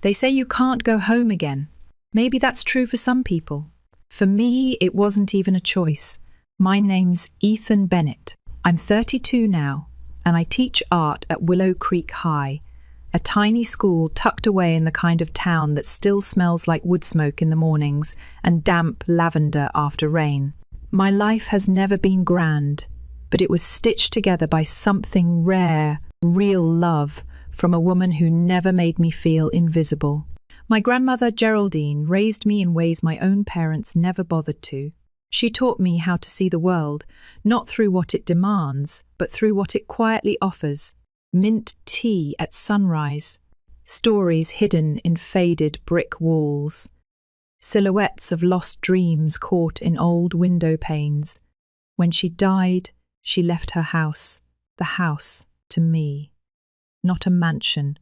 They say you can't go home again. Maybe that's true for some people. For me, it wasn't even a choice. My name's Ethan Bennett. I'm 32 now, and I teach art at Willow Creek High, a tiny school tucked away in the kind of town that still smells like wood smoke in the mornings and damp lavender after rain. My life has never been grand, but it was stitched together by something rare, real love from a woman who never made me feel invisible. My grandmother Geraldine raised me in ways my own parents never bothered to. She taught me how to see the world, not through what it demands, but through what it quietly offers. Mint tea at sunrise, stories hidden in faded brick walls, silhouettes of lost dreams caught in old window panes. When she died, she left her house, the house, to me. Not a mansion,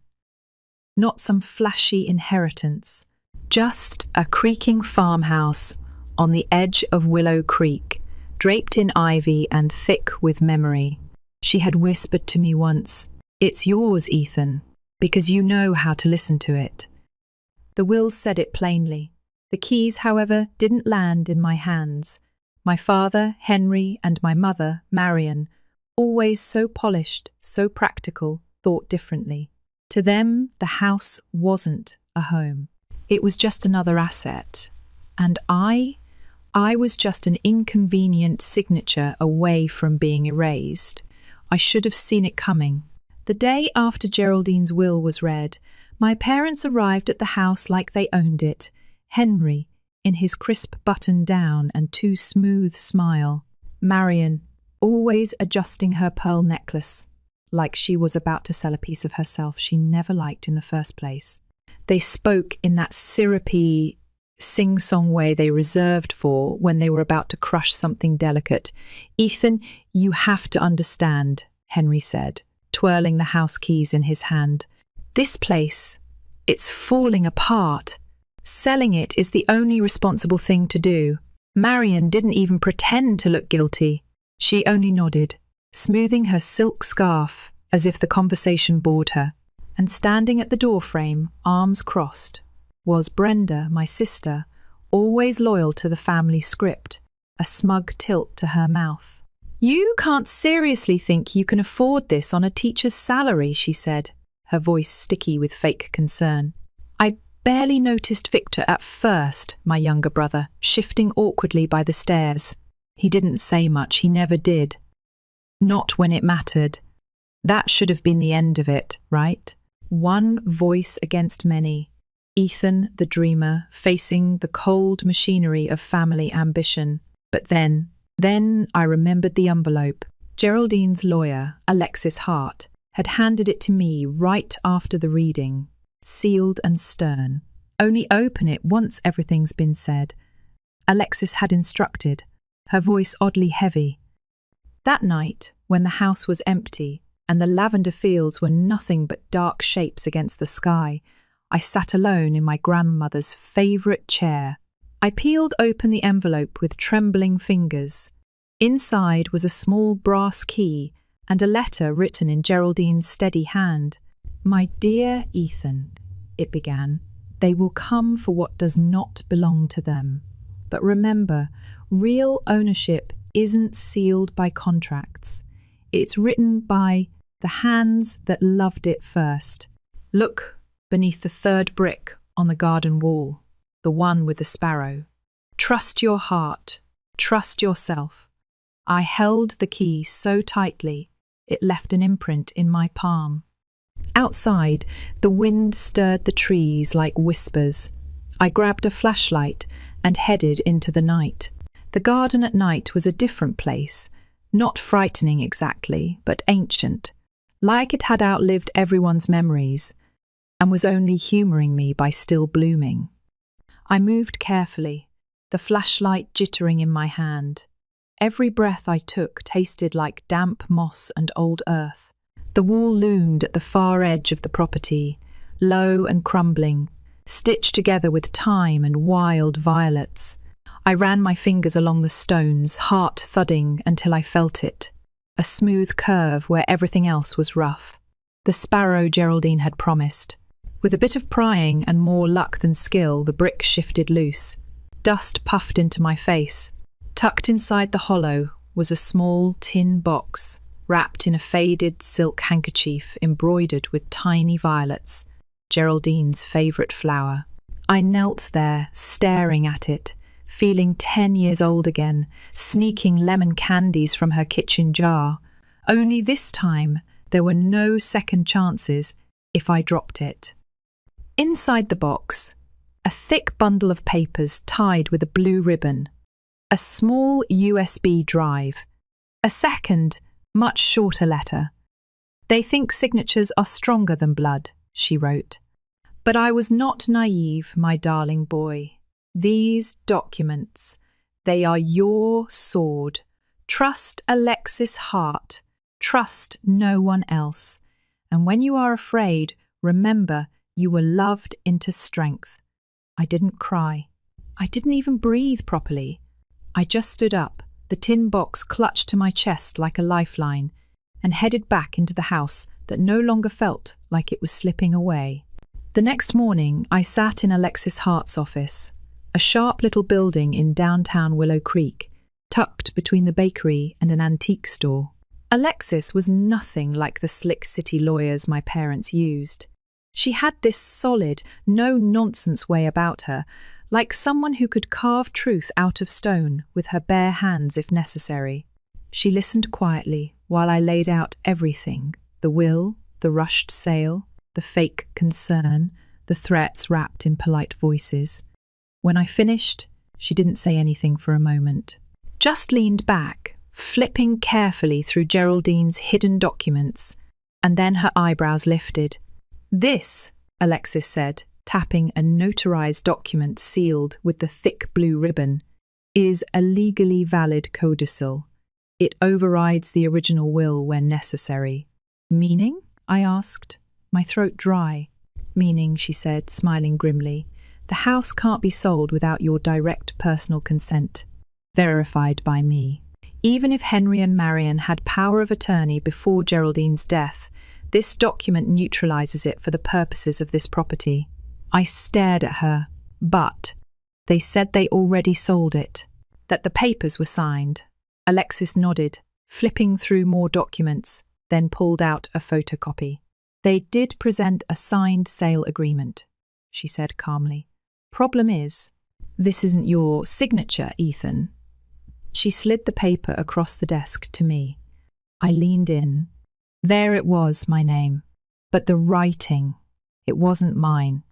not some flashy inheritance, just a creaking farmhouse on the edge of Willow Creek, draped in ivy and thick with memory. She had whispered to me once, "It's yours, Ethan, because you know how to listen to it." The will said it plainly. The keys, however, didn't land in my hands. My father, Henry, and my mother, Marion, always so polished, so practical, thought differently. To them, the house wasn't a home. It was just another asset. And I was just an inconvenient signature away from being erased. I should have seen it coming. The day after Geraldine's will was read, my parents arrived at the house like they owned it. Henry, in his crisp button-down and too smooth smile. Marion, always adjusting her pearl necklace, like she was about to sell a piece of herself she never liked in the first place. They spoke in that syrupy, sing-song way they reserved for when they were about to crush something delicate. "Ethan, you have to understand," Henry said, twirling the house keys in his hand. "This place, it's falling apart. Selling it is the only responsible thing to do." Marion didn't even pretend to look guilty. She only nodded, smoothing her silk scarf as if the conversation bored her. And standing at the doorframe, arms crossed, was Brenda, my sister, always loyal to the family script, a smug tilt to her mouth. "You can't seriously think you can afford this on a teacher's salary," she said, her voice sticky with fake concern. "I barely noticed Victor at first," my younger brother, shifting awkwardly by the stairs. "He didn't say much, he never did. Not when it mattered. That should have been the end of it, right? One voice against many. Ethan, the dreamer, facing the cold machinery of family ambition. But then I remembered the envelope. Geraldine's lawyer, Alexis Hart, had handed it to me right after the reading, sealed and stern. "Only open it once everything's been said," Alexis had instructed, her voice oddly heavy. That night, when the house was empty and the lavender fields were nothing but dark shapes against the sky, I sat alone in my grandmother's favourite chair. I peeled open the envelope with trembling fingers. Inside was a small brass key and a letter written in Geraldine's steady hand. "My dear Ethan," it began, "they will come for what does not belong to them. But remember, real ownership isn't sealed by contracts. It's written by the hands that loved it first. Look beneath the third brick on the garden wall, the one with the sparrow. Trust your heart, trust yourself." I held the key so tightly, it left an imprint in my palm. Outside, the wind stirred the trees like whispers. I grabbed a flashlight and headed into the night. The garden at night was a different place, not frightening exactly, but ancient, like it had outlived everyone's memories, and was only humouring me by still blooming. I moved carefully, the flashlight jittering in my hand. Every breath I took tasted like damp moss and old earth. The wall loomed at the far edge of the property, low and crumbling, stitched together with thyme and wild violets. I ran my fingers along the stones, heart thudding until I felt it, a smooth curve where everything else was rough. The sparrow Geraldine had promised. With a bit of prying and more luck than skill, the brick shifted loose. Dust puffed into my face. Tucked inside the hollow was a small tin box, wrapped in a faded silk handkerchief embroidered with tiny violets, Geraldine's favourite flower. I knelt there, staring at it, feeling 10 years old again, sneaking lemon candies from her kitchen jar. Only this time, there were no second chances if I dropped it. Inside the box, a thick bundle of papers tied with a blue ribbon, a small USB drive, a second, much shorter letter. "They think signatures are stronger than blood," she wrote. But I was not naive, my darling boy. These documents, they are your sword. Trust Alexis Hart. Trust no one else. And when you are afraid, remember you were loved into strength. I didn't cry. I didn't even breathe properly. I just stood up, the tin box clutched to my chest like a lifeline, and headed back into the house that no longer felt like it was slipping away. The next morning, I sat in Alexis Hart's office, a sharp little building in downtown Willow Creek, tucked between the bakery and an antique store. Alexis was nothing like the slick city lawyers my parents used. She had this solid, no-nonsense way about her, like someone who could carve truth out of stone with her bare hands if necessary. She listened quietly while I laid out everything: the will, the rushed sale, the fake concern, the threats wrapped in polite voices. When I finished, she didn't say anything for a moment, just leaned back, flipping carefully through Geraldine's hidden documents, and then her eyebrows lifted. "This," Alexis said, tapping a notarized document sealed with the thick blue ribbon, "is a legally valid codicil. It overrides the original will when necessary." "Meaning?" I asked, my throat dry. "Meaning," she said, smiling grimly, "the house can't be sold without your direct personal consent, verified by me. Even if Henry and Marion had power of attorney before Geraldine's death, this document neutralizes it for the purposes of this property." I stared at her. "But they said they already sold it, that the papers were signed." Alexis nodded, flipping through more documents, then pulled out a photocopy. "They did present a signed sale agreement," she said calmly. "Problem is, this isn't your signature, Ethan." She slid the paper across the desk to me. I leaned in. There it was, my name. But the writing, it wasn't mine.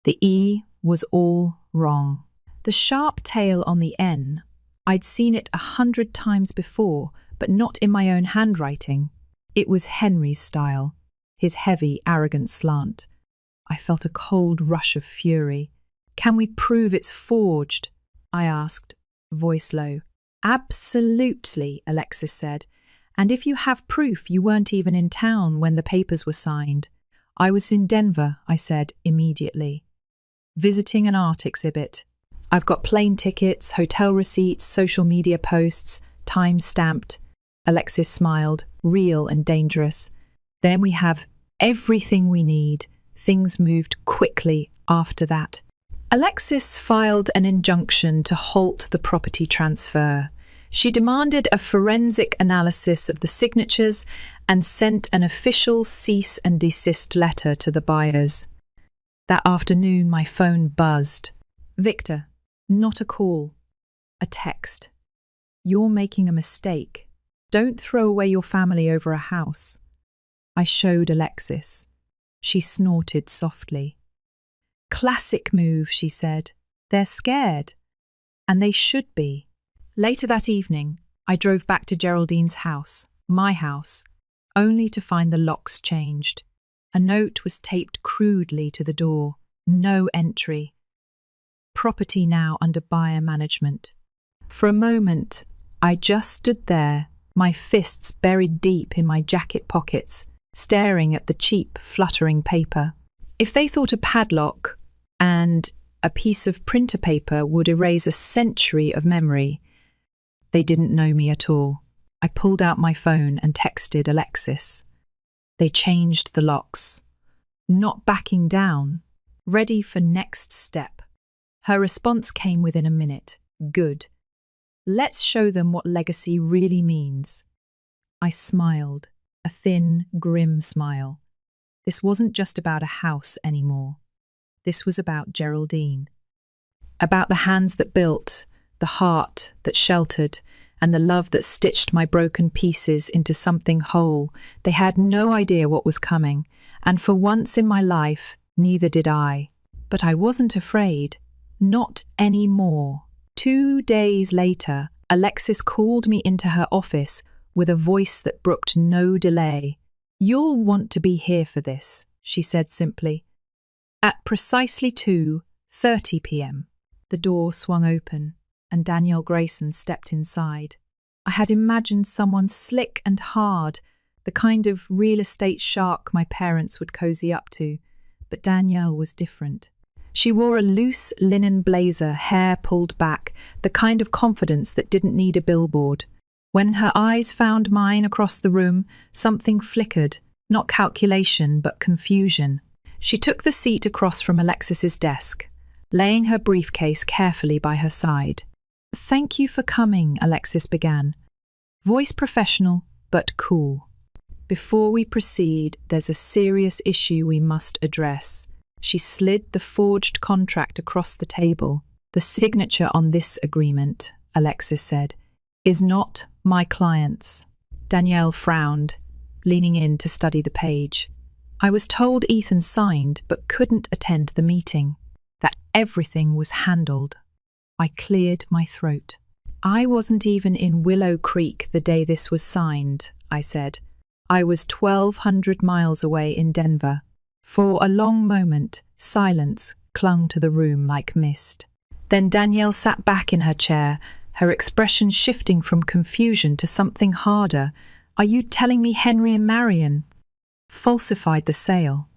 The E was all wrong. The sharp tail on the N, I'd seen it 100 times before, but not in my own handwriting. It was Henry's style, his heavy, arrogant slant. I felt a cold rush of fury. "Can we prove it's forged?" I asked, voice low. "Absolutely," Alexis said. "And if you have proof you weren't even in town when the papers were signed." "I was in Denver," I said immediately, "visiting an art exhibit. I've got plane tickets, hotel receipts, social media posts, time-stamped." Alexis smiled, real and dangerous. "Then we have everything we need." Things moved quickly after that. Alexis filed an injunction to halt the property transfer. She demanded a forensic analysis of the signatures and sent an official cease and desist letter to the buyers. That afternoon, my phone buzzed. "Victor, not a call, a text. You're making a mistake. Don't throw away your family over a house." I showed Alexis. She snorted softly. "Classic move," she said. "They're scared. And they should be." Later that evening, I drove back to Geraldine's house, my house, only to find the locks changed. A note was taped crudely to the door. No entry. Property now under buyer management. For a moment, I just stood there, my fists buried deep in my jacket pockets, staring at the cheap, fluttering paper. If they thought a padlock and a piece of printer paper would erase a century of memory, they didn't know me at all. I pulled out my phone and texted Alexis. They changed the locks. not backing down, ready for next step. Her response came within a minute. Good. Let's show them what legacy really means. I smiled, a thin, grim smile. This wasn't just about a house anymore. This was about Geraldine. About the hands that built, the heart that sheltered, and the love that stitched my broken pieces into something whole. They had no idea what was coming, and for once in my life, neither did I. But I wasn't afraid. Not anymore. 2 days later, Alexis called me into her office with a voice that brooked no delay. "You'll want to be here for this," she said simply. At precisely 2:30 p.m., the door swung open and Danielle Grayson stepped inside. I had imagined someone slick and hard, the kind of real estate shark my parents would cozy up to, but Danielle was different. She wore a loose linen blazer, hair pulled back, the kind of confidence that didn't need a billboard. When her eyes found mine across the room, something flickered, not calculation, but confusion. She took the seat across from Alexis's desk, laying her briefcase carefully by her side. "Thank you for coming," Alexis began. Voice professional, but cool. "Before we proceed, there's a serious issue we must address." She slid the forged contract across the table. "The signature on this agreement," Alexis said, "is not my client's." Danielle frowned, leaning in to study the page. "I was told Ethan signed, but couldn't attend the meeting. That everything was handled." I cleared my throat. "I wasn't even in Willow Creek the day this was signed," I said. "I was 1,200 miles away in Denver." For a long moment, silence clung to the room like mist. Then Danielle sat back in her chair, her expression shifting from confusion to something harder. "Are you telling me Henry and Marion falsified the sale?"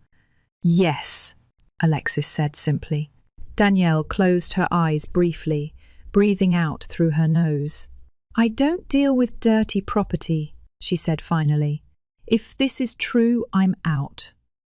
"Yes," Alexis said simply. Danielle closed her eyes briefly, breathing out through her nose. "I don't deal with dirty property," she said finally. "If this is true, I'm out.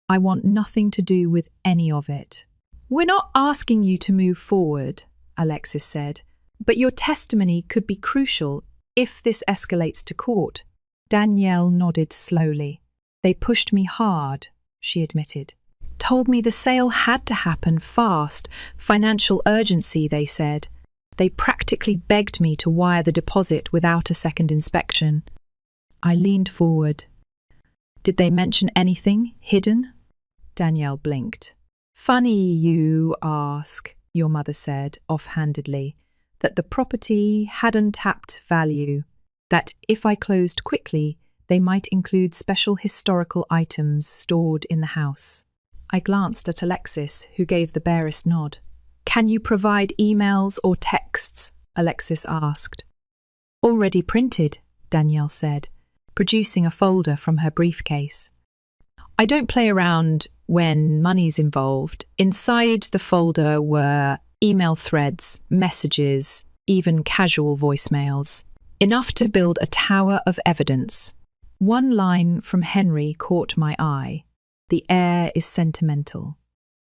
I want nothing to do with any of it." "We're not asking you to move forward," Alexis said, "but your testimony could be crucial if this escalates to court." Danielle nodded slowly. "They pushed me hard," she admitted. "Told me the sale had to happen fast. Financial urgency, they said. They practically begged me to wire the deposit without a second inspection." I leaned forward. "Did they mention anything hidden?" Danielle blinked. "Funny you ask," your mother said offhandedly, "that the property had untapped value, that if I closed quickly, they might include special historical items stored in the house." I glanced at Alexis, who gave the barest nod. "Can you provide emails or texts?" Alexis asked. "Already printed," Danielle said, producing a folder from her briefcase. "I don't play around when money's involved." Inside the folder were email threads, messages, even casual voicemails. Enough to build a tower of evidence. One line from Henry caught my eye. "The heir is sentimental.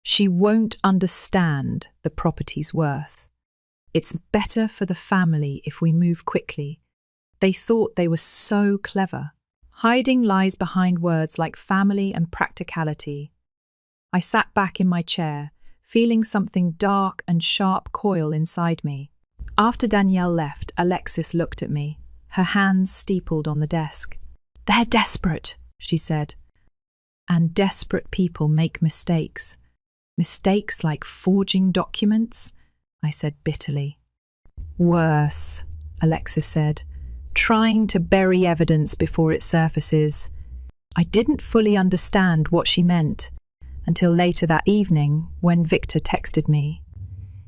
She won't understand the property's worth. It's better for the family if we move quickly." They thought they were so clever, hiding lies behind words like family and practicality. I sat back in my chair, feeling something dark and sharp coil inside me. After Danielle left, Alexis looked at me, her hands steepled on the desk. "They're desperate," she said. "And desperate people make mistakes. Mistakes like forging documents," I said bitterly. "Worse," Alexis said, "trying to bury evidence before it surfaces." I didn't fully understand what she meant until later that evening when Victor texted me.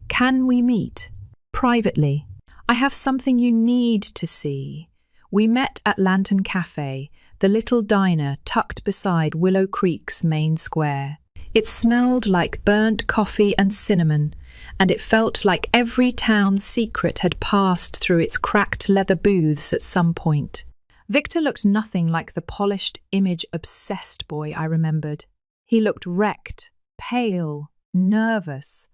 "Can we meet? Privately. I have something you need to see." We met at Lantern Cafe, the little diner tucked beside Willow Creek's main square. It smelled like burnt coffee and cinnamon, and it felt like every town's secret had passed through its cracked leather booths at some point. Victor looked nothing like the polished, image-obsessed boy I remembered. He looked wrecked, pale, nervous,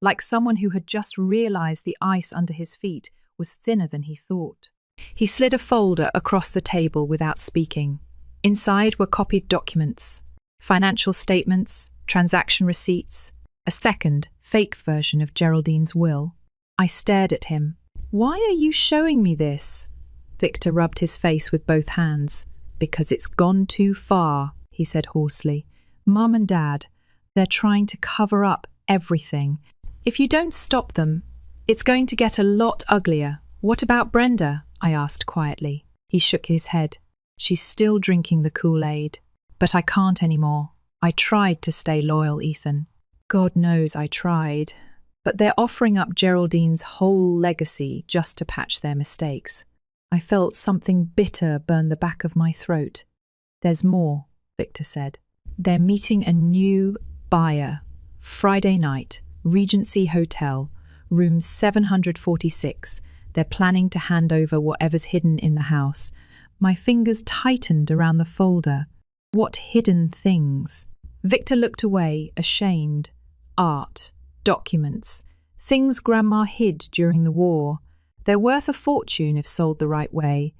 like someone who had just realized the ice under his feet was thinner than he thought. He slid a folder across the table without speaking. Inside were copied documents, financial statements, transaction receipts, a second, fake version of Geraldine's will. I stared at him. "Why are you showing me this?" Victor rubbed his face with both hands. "Because it's gone too far," he said hoarsely. "Mum and Dad, they're trying to cover up everything. If you don't stop them, it's going to get a lot uglier." "What about Brenda?" I asked quietly. He shook his head. "She's still drinking the Kool-Aid. But I can't anymore. I tried to stay loyal, Ethan. God knows I tried. But they're offering up Geraldine's whole legacy just to patch their mistakes." I felt something bitter burn the back of my throat. "There's more," Victor said. "They're meeting a new buyer. Friday night, Regency Hotel, room 746. They're planning to hand over whatever's hidden in the house." My fingers tightened around the folder. What hidden things? Victor looked away, ashamed. Art, documents, things Grandma hid during the war. They're worth a fortune if sold the right way.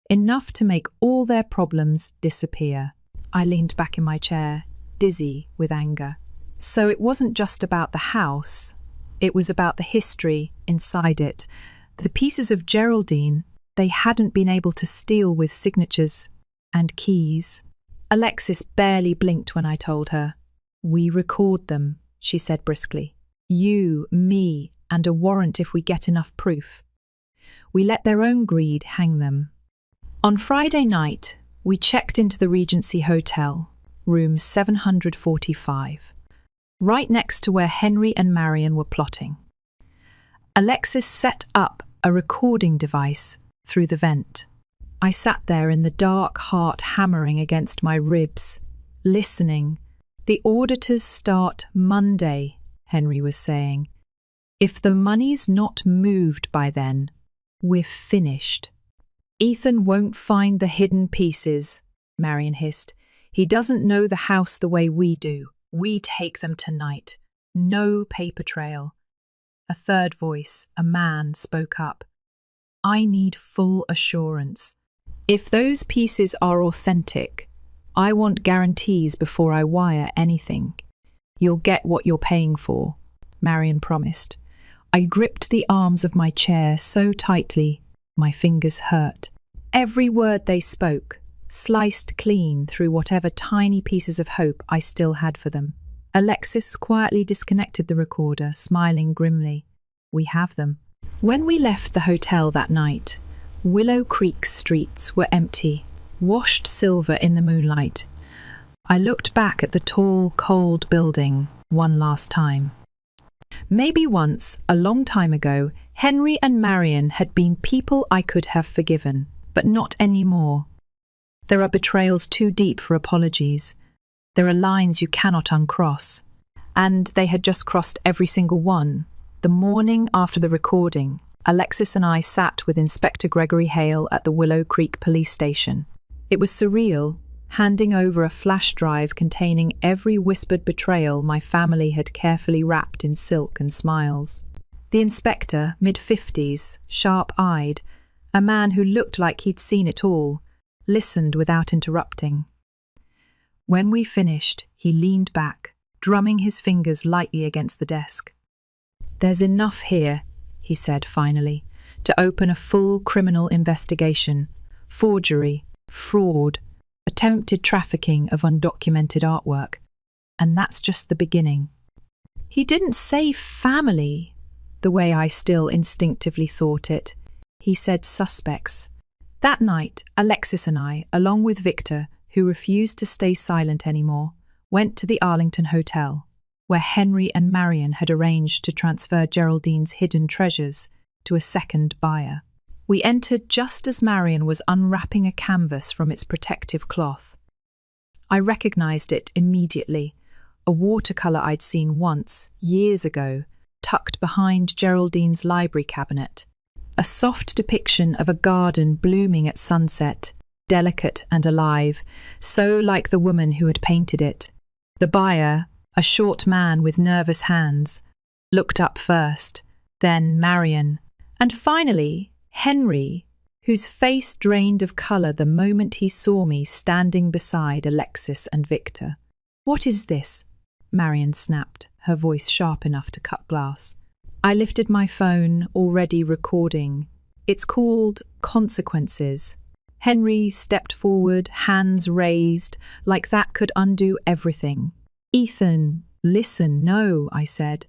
Enough to make all their problems disappear. I leaned back in my chair, dizzy with anger. So it wasn't just about the house. It was about the history inside it. The pieces of Geraldine they hadn't been able to steal with signatures and keys. Alexis barely blinked when I told her. "We record them," she said briskly. "You, me, and a warrant if we get enough proof. We let their own greed hang them." On Friday night, we checked into the Regency Hotel, room 745, right next to where Henry and Marion were plotting. Alexis set up a recording device through the vent. I sat there in the dark, heart hammering against my ribs, listening. "The auditors start Monday," Henry was saying. "If the money's not moved by then, we're finished." "Ethan won't find the hidden pieces," Marion hissed. "He doesn't know the house the way we do. We take them tonight. No paper trail." A third voice, a man, spoke up. "I need full assurance. If those pieces are authentic, I want guarantees before I wire anything." "You'll get what you're paying for," Marion promised. I gripped the arms of my chair so tightly, my fingers hurt. Every word they spoke, sliced clean through whatever tiny pieces of hope I still had for them. Alexis quietly disconnected the recorder, smiling grimly. "We have them." When we left the hotel that night, Willow Creek's streets were empty, washed silver in the moonlight. I looked back at the tall, cold building one last time. Maybe once, a long time ago, Henry and Marion had been people I could have forgiven, but not anymore. There are betrayals too deep for apologies. There are lines you cannot uncross. And they had just crossed every single one. The morning after the recording, Alexis and I sat with Inspector Gregory Hale at the Willow Creek police station. It was surreal, handing over a flash drive containing every whispered betrayal my family had carefully wrapped in silk and smiles. The inspector, mid-50s, sharp-eyed, a man who looked like he'd seen it all, listened without interrupting. When we finished, he leaned back, drumming his fingers lightly against the desk. "There's enough here," he said finally, "to open a full criminal investigation. Forgery, fraud, attempted trafficking of undocumented artwork. And that's just the beginning." He didn't say family, the way I still instinctively thought it. He said suspects. That night, Alexis and I, along with Victor, who refused to stay silent anymore, went to the Arlington Hotel, where Henry and Marion had arranged to transfer Geraldine's hidden treasures to a second buyer. We entered just as Marion was unwrapping a canvas from its protective cloth. I recognized it immediately, a watercolor I'd seen once, years ago, tucked behind Geraldine's library cabinet. A soft depiction of a garden blooming at sunset, delicate and alive, so like the woman who had painted it. The buyer, a short man with nervous hands, looked up first, then Marion, and finally Henry, whose face drained of colour the moment he saw me standing beside Alexis and Victor. "What is this?" Marion snapped, her voice sharp enough to cut glass. I lifted my phone, already recording. "It's called Consequences." Henry stepped forward, hands raised, like that could undo everything. "Ethan, listen, no," I said.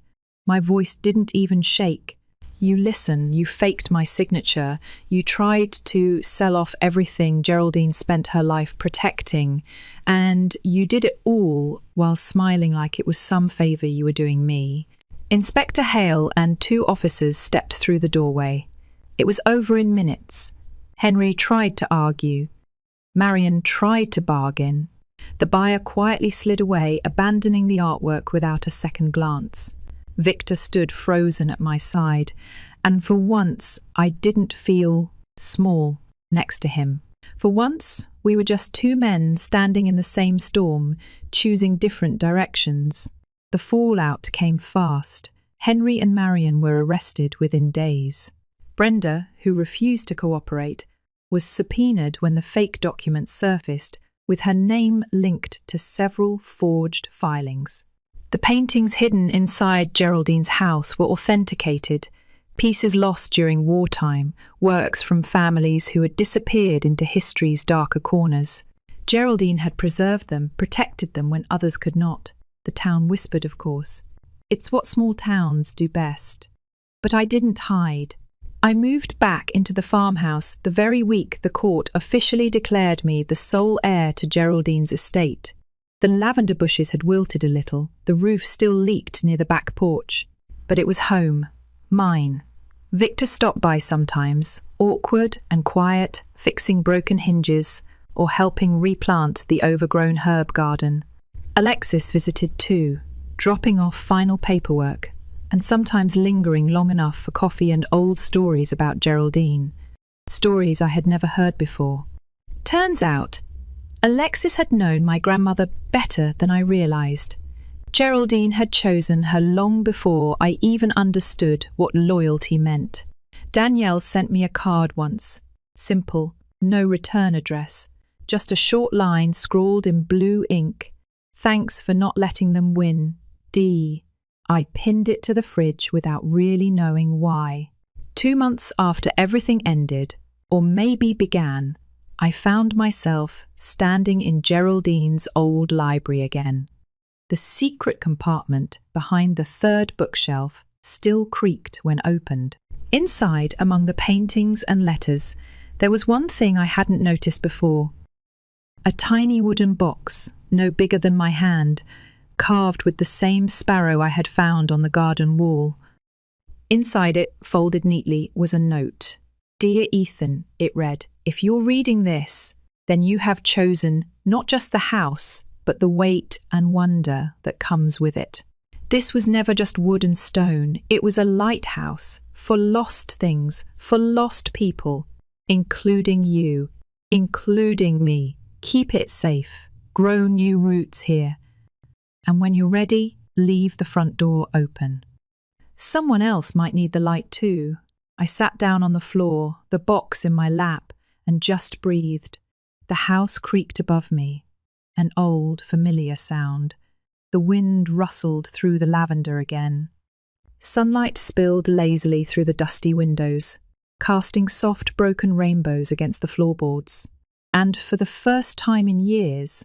My voice didn't even shake. "You listen, you faked my signature. You tried to sell off everything Geraldine spent her life protecting, and you did it all while smiling like it was some favour you were doing me." Inspector Hale and 2 officers stepped through the doorway. It was over in minutes. Henry tried to argue. Marion tried to bargain. The buyer quietly slid away, abandoning the artwork without a second glance. Victor stood frozen at my side, and for once I didn't feel small next to him. For once, we were just 2 men standing in the same storm, choosing different directions. The fallout came fast. Henry and Marion were arrested within days. Brenda, who refused to cooperate, was subpoenaed when the fake documents surfaced, with her name linked to several forged filings. The paintings hidden inside Geraldine's house were authenticated, pieces lost during wartime, works from families who had disappeared into history's darker corners. Geraldine had preserved them, protected them when others could not. The town whispered, of course. It's what small towns do best. But I didn't hide. I moved back into the farmhouse the very week the court officially declared me the sole heir to Geraldine's estate. The lavender bushes had wilted a little, the roof still leaked near the back porch. But it was home. Mine. Victor stopped by sometimes, awkward and quiet, fixing broken hinges or helping replant the overgrown herb garden. Alexis visited too, dropping off final paperwork, and sometimes lingering long enough for coffee and old stories about Geraldine. Stories I had never heard before. Turns out, Alexis had known my grandmother better than I realised. Geraldine had chosen her long before I even understood what loyalty meant. Danielle sent me a card once. Simple, no return address, just a short line scrawled in blue ink. "Thanks for not letting them win. D." I pinned it to the fridge without really knowing why. 2 months after everything ended, or maybe began, I found myself standing in Geraldine's old library again. The secret compartment behind the 3rd bookshelf still creaked when opened. Inside, among the paintings and letters, there was one thing I hadn't noticed before. A tiny wooden box, no bigger than my hand, carved with the same sparrow I had found on the garden wall. Inside it, folded neatly, was a note. "Dear Ethan," it read, "if you're reading this, then you have chosen not just the house, but the weight and wonder that comes with it." This was never just wood and stone. It was a lighthouse for lost things, for lost people, including you, including me. Keep it safe. Grow new roots here. And when you're ready, leave the front door open. Someone else might need the light too. I sat down on the floor, the box in my lap, and just breathed. The house creaked above me, an old, familiar sound. The wind rustled through the lavender again. Sunlight spilled lazily through the dusty windows, casting soft, broken rainbows against the floorboards. And for the first time in years,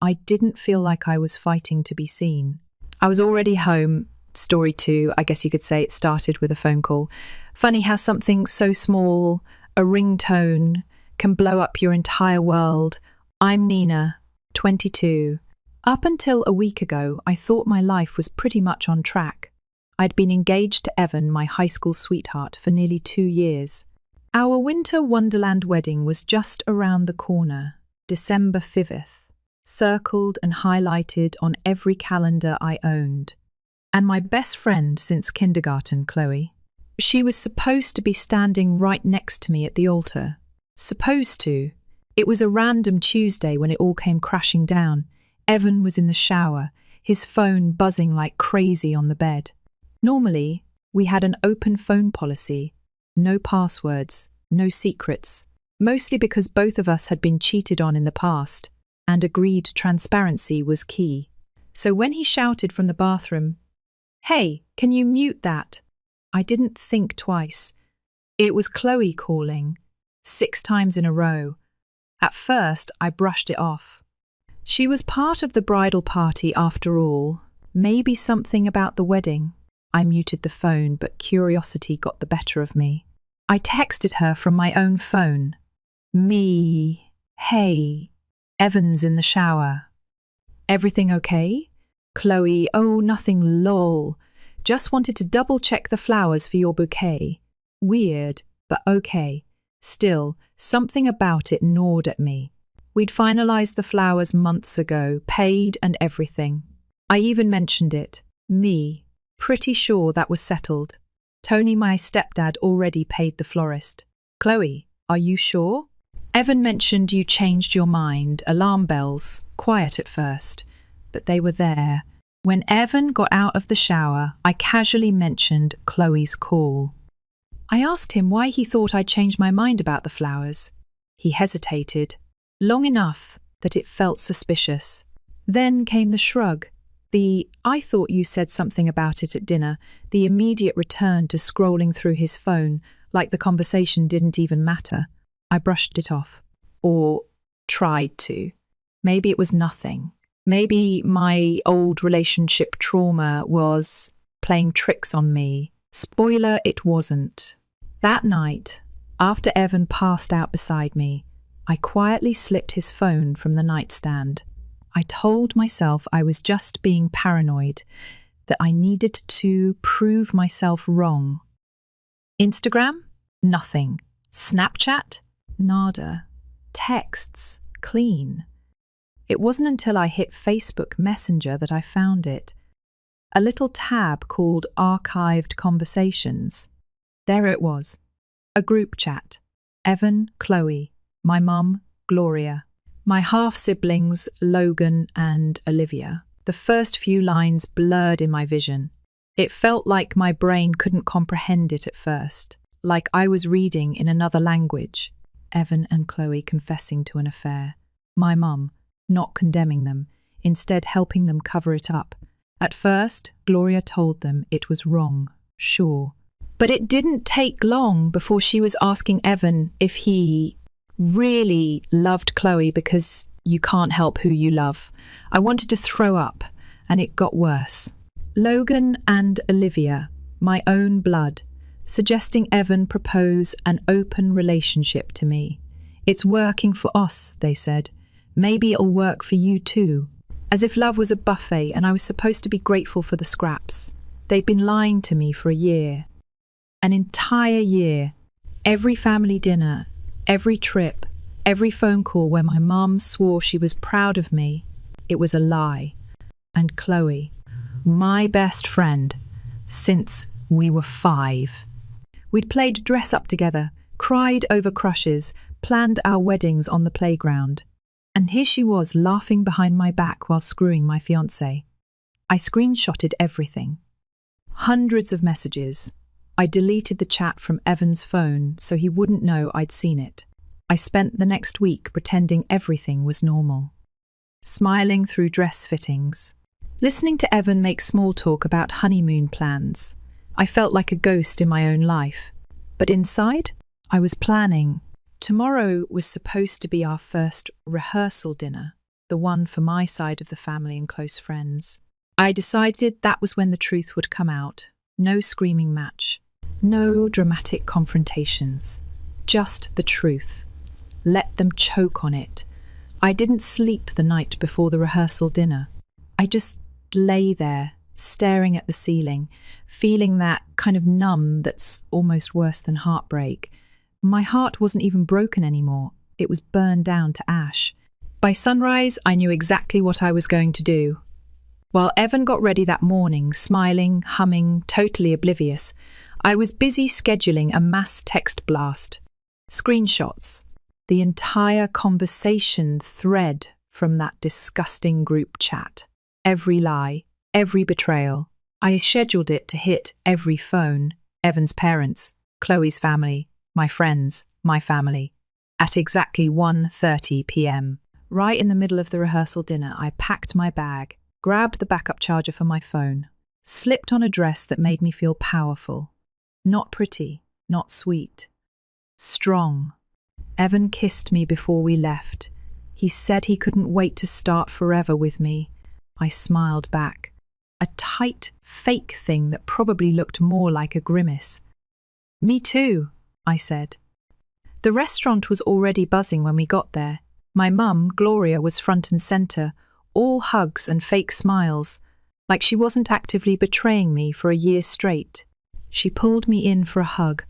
I didn't feel like I was fighting to be seen. I was already home. Story 2, I guess you could say it started with a phone call. Funny how something so small, a ringtone, can blow up your entire world. I'm Nina, 22. Up until a week ago, I thought my life was pretty much on track. I'd been engaged to Evan, my high school sweetheart, for nearly 2 years. Our winter wonderland wedding was just around the corner, December 5th, circled and highlighted on every calendar I owned. And my best friend since kindergarten, Chloe. She was supposed to be standing right next to me at the altar. Supposed to. It was a random Tuesday when it all came crashing down. Evan was in the shower, his phone buzzing like crazy on the bed. Normally, we had an open phone policy, no passwords, no secrets, mostly because both of us had been cheated on in the past, and agreed transparency was key. So when he shouted from the bathroom, "Hey, can you mute that?" I didn't think twice. It was Chloe calling, 6 times in a row. At first, I brushed it off. She was part of the bridal party after all, maybe something about the wedding. I muted the phone, but curiosity got the better of me. I texted her from my own phone. Me, hey, Evan's in the shower. Everything okay? Chloe, oh, nothing, lol. Just wanted to double check the flowers for your bouquet. Weird, but okay. Still, something about it gnawed at me. We'd finalised the flowers months ago, paid and everything. I even mentioned it. Me, pretty sure that was settled. Tony, my stepdad, already paid the florist. Chloe, are you sure? Evan mentioned you changed your mind, alarm bells, quiet at first, but they were there. When Evan got out of the shower, I casually mentioned Chloe's call. I asked him why he thought I'd changed my mind about the flowers. He hesitated, long enough that it felt suspicious. Then came the shrug, I thought you said something about it at dinner, the immediate return to scrolling through his phone, like the conversation didn't even matter. I brushed it off. Or tried to. Maybe it was nothing. Maybe my old relationship trauma was playing tricks on me. Spoiler, it wasn't. That night, after Evan passed out beside me, I quietly slipped his phone from the nightstand. I told myself I was just being paranoid, that I needed to prove myself wrong. Instagram? Nothing. Snapchat? Nada. Texts? Clean. It wasn't until I hit Facebook Messenger that I found it. A little tab called Archived Conversations. There it was. A group chat. Evan, Chloe, my mum, Gloria, my half-siblings, Logan and Olivia. The first few lines blurred in my vision. It felt like my brain couldn't comprehend it at first, like I was reading in another language. Evan and Chloe confessing to an affair. My mum, not condemning them, instead helping them cover it up. At first, Gloria told them it was wrong, sure. But it didn't take long before she was asking Evan if he really loved Chloe because you can't help who you love. I wanted to throw up, and it got worse. Logan and Olivia, my own blood, suggesting Evan propose an open relationship to me. It's working for us, they said. Maybe it'll work for you too. As if love was a buffet and I was supposed to be grateful for the scraps. They'd been lying to me for a year. An entire year. Every family dinner, every trip, every phone call where my mum swore she was proud of me, it was a lie. And Chloe, my best friend, since we were 5. We'd played dress-up together, cried over crushes, planned our weddings on the playground. And here she was laughing behind my back while screwing my fiancé. I screenshotted everything. Hundreds of messages. I deleted the chat from Evan's phone so he wouldn't know I'd seen it. I spent the next week pretending everything was normal. Smiling through dress fittings. Listening to Evan make small talk about honeymoon plans. I felt like a ghost in my own life. But inside, I was planning. Tomorrow was supposed to be our first rehearsal dinner, the one for my side of the family and close friends. I decided that was when the truth would come out. No screaming match. No dramatic confrontations. Just the truth. Let them choke on it. I didn't sleep the night before the rehearsal dinner. I just lay there, staring at the ceiling, feeling that kind of numb that's almost worse than heartbreak. My heart wasn't even broken anymore. It was burned down to ash. By sunrise, I knew exactly what I was going to do. While Evan got ready that morning, smiling, humming, totally oblivious, I was busy scheduling a mass text blast. Screenshots. The entire conversation thread from that disgusting group chat. Every lie, every betrayal. I scheduled it to hit every phone, Evan's parents, Chloe's family, my friends, my family. At exactly 1:30 p.m. Right in the middle of the rehearsal dinner, I packed my bag, grabbed the backup charger for my phone, slipped on a dress that made me feel powerful. Not pretty, not sweet. Strong. Evan kissed me before we left. He said he couldn't wait to start forever with me. I smiled back. A tight, fake thing that probably looked more like a grimace. Me too, I said. The restaurant was already buzzing when we got there. My mum, Gloria, was front and centre, all hugs and fake smiles, like she wasn't actively betraying me for a year straight. She pulled me in for a hug.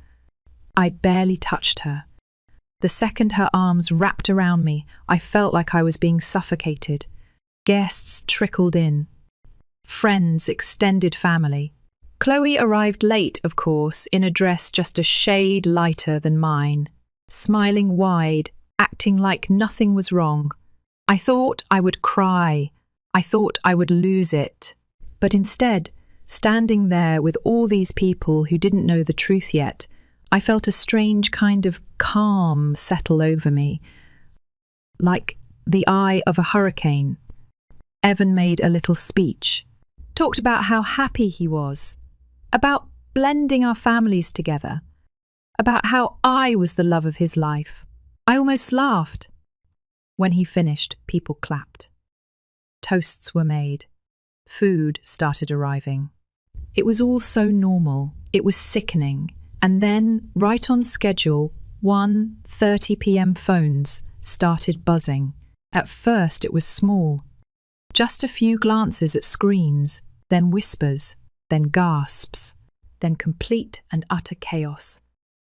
I barely touched her. The second her arms wrapped around me, I felt like I was being suffocated. Guests trickled in. Friends, extended family. Chloe arrived late, of course, in a dress just a shade lighter than mine, smiling wide, acting like nothing was wrong. I thought I would cry. I thought I would lose it. But instead, standing there with all these people who didn't know the truth yet, I felt a strange kind of calm settle over me, like the eye of a hurricane. Evan made a little speech, talked about how happy he was, about blending our families together, about how I was the love of his life. I almost laughed. When he finished, people clapped. Toasts were made. Food started arriving. It was all so normal. It was sickening. And then, right on schedule, 1:30 p.m. phones started buzzing. At first it was small. Just a few glances at screens, then whispers, then gasps, then complete and utter chaos.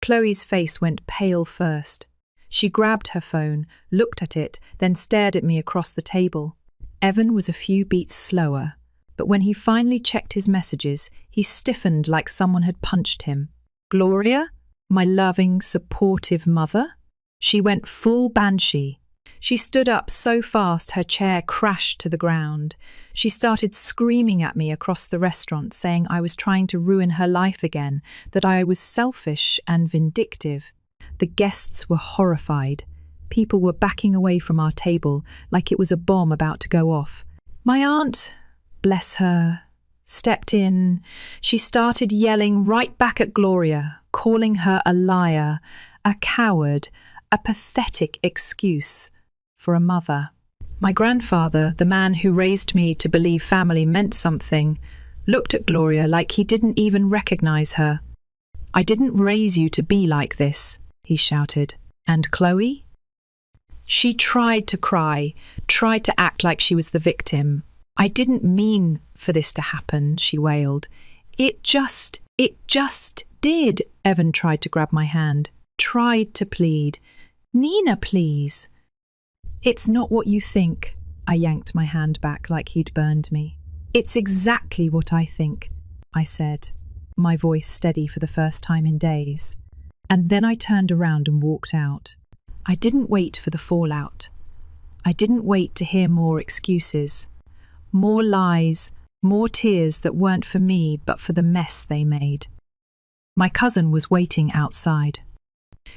Chloe's face went pale first. She grabbed her phone, looked at it, then stared at me across the table. Evan was a few beats slower, but when he finally checked his messages, he stiffened like someone had punched him. Gloria, my loving, supportive mother? She went full banshee. She stood up so fast her chair crashed to the ground. She started screaming at me across the restaurant, saying I was trying to ruin her life again, that I was selfish and vindictive. The guests were horrified. People were backing away from our table like it was a bomb about to go off. My aunt, bless her, stepped in. She started yelling right back at Gloria, calling her a liar, a coward, a pathetic excuse for a mother. My grandfather, the man who raised me to believe family meant something, looked at Gloria like he didn't even recognize her. I didn't raise you to be like this, he shouted. And Chloe? She tried to cry, tried to act like she was the victim. I didn't mean for this to happen, she wailed. It just did. Evan tried to grab my hand, tried to plead. Nina, please. It's not what you think. I yanked my hand back like he'd burned me. It's exactly what I think, I said, my voice steady for the first time in days. And then I turned around and walked out. I didn't wait for the fallout. I didn't wait to hear more excuses, more lies, more tears that weren't for me but for the mess they made. My cousin was waiting outside.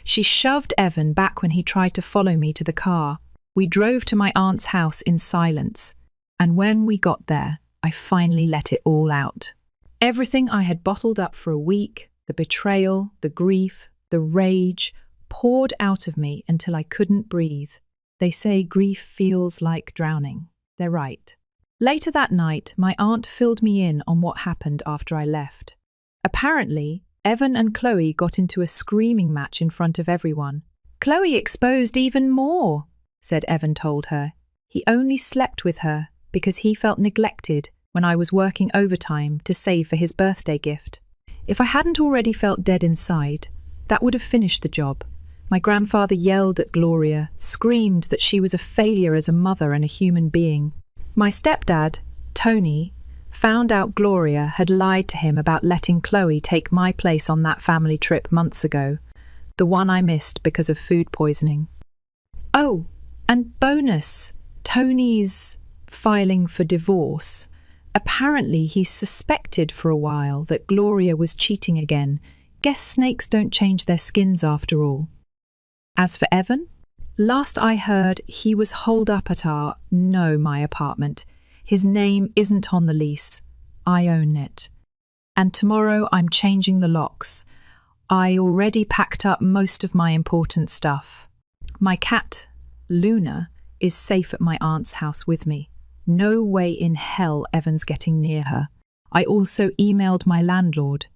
She shoved Evan back when he tried to follow me to the car. We drove to my aunt's house in silence, and when we got there, I finally let it all out. Everything I had bottled up for a week, the betrayal, the grief, the rage, poured out of me until I couldn't breathe. They say grief feels like drowning. They're right. Later that night, my aunt filled me in on what happened after I left. Apparently, Evan and Chloe got into a screaming match in front of everyone. Chloe exposed even more, said Evan told her. He only slept with her because he felt neglected when I was working overtime to save for his birthday gift. If I hadn't already felt dead inside, that would have finished the job. My grandfather yelled at Gloria, screamed that she was a failure as a mother and a human being. My stepdad, Tony, found out Gloria had lied to him about letting Chloe take my place on that family trip months ago, the one I missed because of food poisoning. Oh, and bonus, Tony's filing for divorce. Apparently, he suspected for a while that Gloria was cheating again. Guess snakes don't change their skins after all. As for Evan, last I heard, he was holed up at my apartment. His name isn't on the lease. I own it. And tomorrow I'm changing the locks. I already packed up most of my important stuff. My cat, Luna, is safe at my aunt's house with me. No way in hell Evan's getting near her. I also emailed my landlord,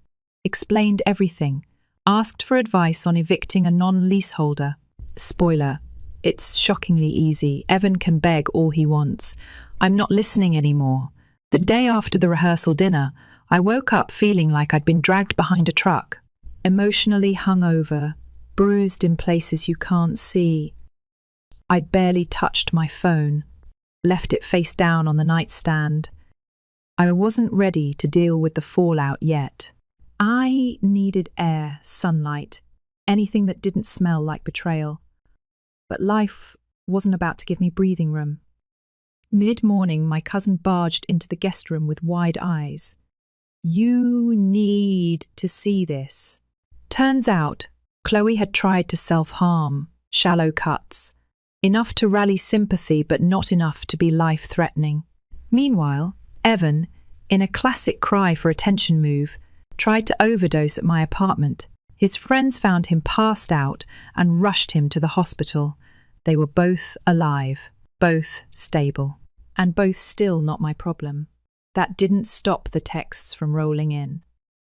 explained everything, asked for advice on evicting a non-leaseholder. Spoiler, it's shockingly easy. Evan can beg all he wants. I'm not listening anymore. The day after the rehearsal dinner, I woke up feeling like I'd been dragged behind a truck, emotionally hungover, bruised in places you can't see. I'd barely touched my phone, left it face down on the nightstand. I wasn't ready to deal with the fallout yet. I needed air, sunlight, anything that didn't smell like betrayal. But life wasn't about to give me breathing room. Mid-morning, my cousin barged into the guest room with wide eyes. "You need to see this." Turns out, Chloe had tried to self-harm, shallow cuts, enough to rally sympathy but not enough to be life-threatening. Meanwhile, Evan, in a classic cry for attention move, tried to overdose at my apartment. His friends found him passed out and rushed him to the hospital. They were both alive, both stable, and both still not my problem. That didn't stop the texts from rolling in.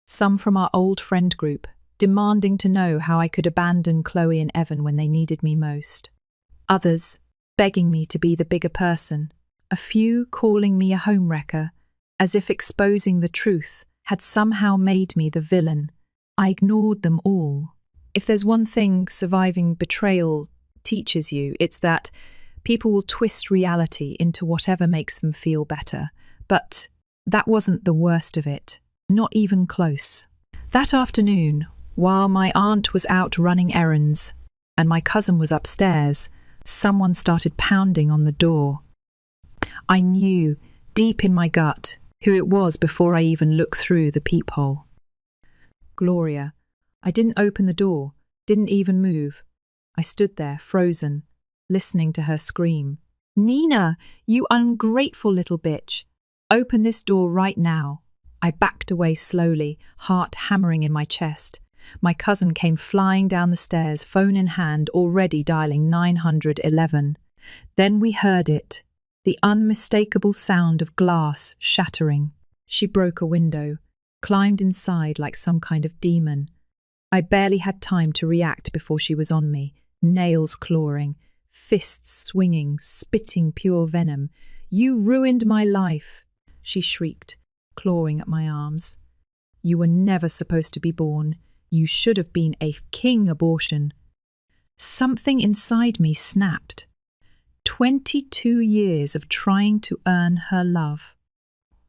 Some from our old friend group, demanding to know how I could abandon Chloe and Evan when they needed me most. Others begging me to be the bigger person. A few calling me a homewrecker, as if exposing the truth had somehow made me the villain. I ignored them all. If there's one thing surviving betrayal teaches you, it's that people will twist reality into whatever makes them feel better. But that wasn't the worst of it, not even close. That afternoon, while my aunt was out running errands and my cousin was upstairs, someone started pounding on the door. I knew, deep in my gut, who it was before I even looked through the peephole. Gloria. I didn't open the door, didn't even move. I stood there, frozen, listening to her scream. "Nina, you ungrateful little bitch. Open this door right now." I backed away slowly, heart hammering in my chest. My cousin came flying down the stairs, phone in hand, already dialing 911. Then we heard it, the unmistakable sound of glass shattering. She broke a window, climbed inside like some kind of demon. I barely had time to react before she was on me, nails clawing, fists swinging, spitting pure venom. "You ruined my life," she shrieked, clawing at my arms. "You were never supposed to be born. You should have been a king abortion." Something inside me snapped. 22 years of trying to earn her love,